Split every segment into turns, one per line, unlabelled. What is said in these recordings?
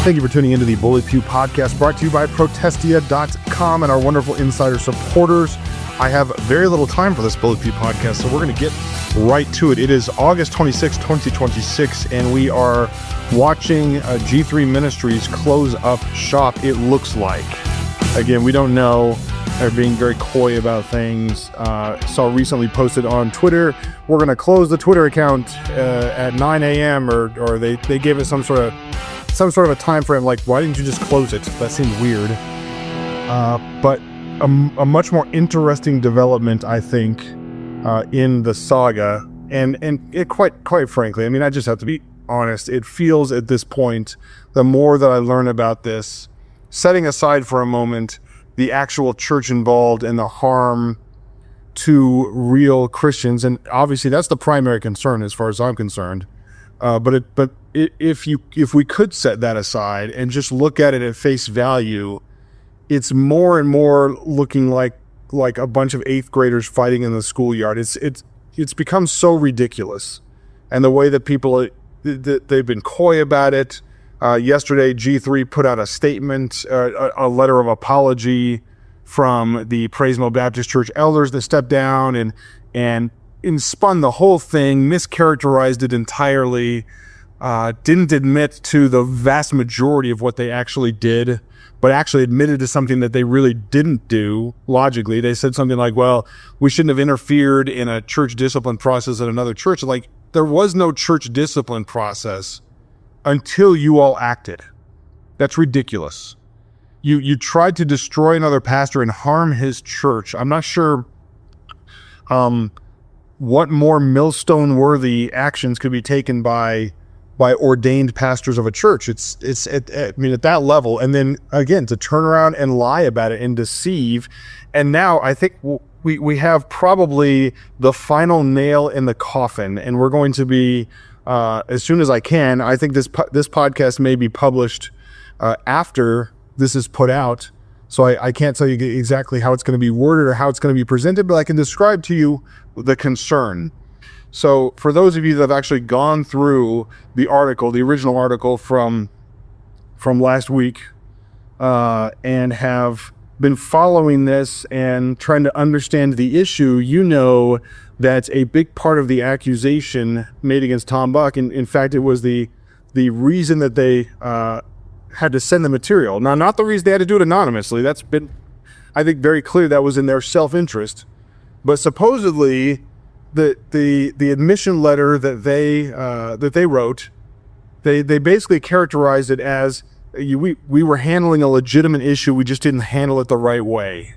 Thank you for tuning into the Bully Pew podcast, brought to you by Protestia.com and our wonderful insider supporters. I have very little time for this Bully Pew podcast, so we're going to get right to it. It is August 26, 2026, and we are watching G3 Ministries close up shop, it looks like. Again, we don't know. They're being very coy about things. Saw recently posted on Twitter, we're going to close the Twitter account at 9 a.m. or they gave us some sort of a time frame. Like, why didn't you just close it? That seemed weird. But a much more interesting development, I think, in the saga, and it quite frankly, I mean, I just have to be honest. It feels at this point, the more that I learn about this, setting aside for a moment the actual church involved and the harm to real Christians, and obviously that's the primary concern as far as I'm concerned. But if we could set that aside and just look at it at face value, it's more and more looking like a bunch of eighth graders fighting in the schoolyard. It's become so ridiculous, and the way that people they've been coy about it. Yesterday, G3 put out a statement, a letter of apology from the Praisemo Baptist Church elders that stepped down and spun the whole thing, mischaracterized it entirely, didn't admit to the vast majority of what they actually did, but actually admitted to something that they really didn't do. Logically, they said something like, well, we shouldn't have interfered in a church discipline process at another church. Like, there was no church discipline process until you all acted. That's ridiculous. You tried to destroy another pastor and harm his church. I'm not sure what more millstone-worthy actions could be taken by ordained pastors of a church. It's at that level, and then again to turn around and lie about it and deceive. And now I think we have probably the final nail in the coffin, and we're going to be. As soon as I can, I think this podcast may be published after this is put out, so I can't tell you exactly how it's going to be worded or how it's going to be presented, but I can describe to you the concern. So for those of you that have actually gone through the article, the original article from last week, and have been following this and trying to understand the issue, you know that a big part of the accusation made against Tom Buck, and in fact, it was the reason that they had to send the material. Now, not the reason they had to do it anonymously. That's been, I think, very clear that was in their self-interest. But supposedly, the admission letter that they wrote, they basically characterized it as we were handling a legitimate issue. We just didn't handle it the right way.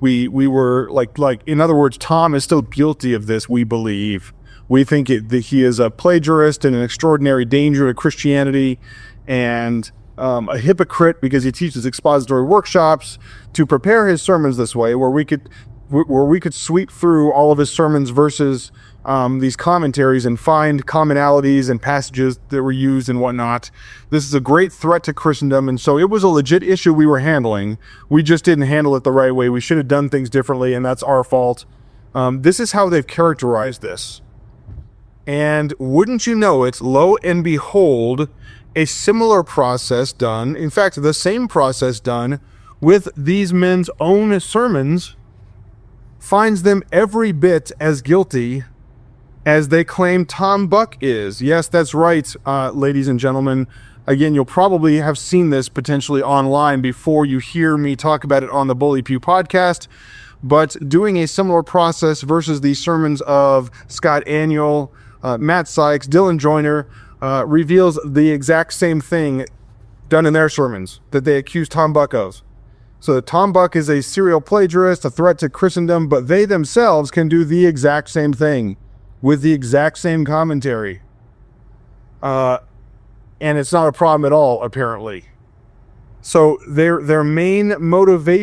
We were like in other words, Tom is still guilty of this. We believe. We think that he is a plagiarist and an extraordinary danger to Christianity, and a hypocrite because he teaches expository workshops to prepare his sermons this way, where we could sweep through all of his sermons versus these commentaries and find commonalities and passages that were used and whatnot. This is a great threat to Christendom, and so it was a legit issue we were handling. We just didn't handle it the right way. We should have done things differently, and that's our fault. This is how they've characterized this. And wouldn't you know it, lo and behold, a similar process done, in fact, the same process done with these men's own sermons, finds them every bit as guilty as they claim Tom Buck is. Yes, that's right, ladies and gentlemen. Again, you'll probably have seen this potentially online before you hear me talk about it on the Bully Pew podcast, but doing a similar process versus the sermons of Scott Aniol, Matt Sykes, Dylan Joyner, reveals the exact same thing done in their sermons that they accuse Tom Buck of. So Tom Buck is a serial plagiarist, a threat to Christendom, but they themselves can do the exact same thing with the exact same commentary. And it's not a problem at all, apparently. So their main motivation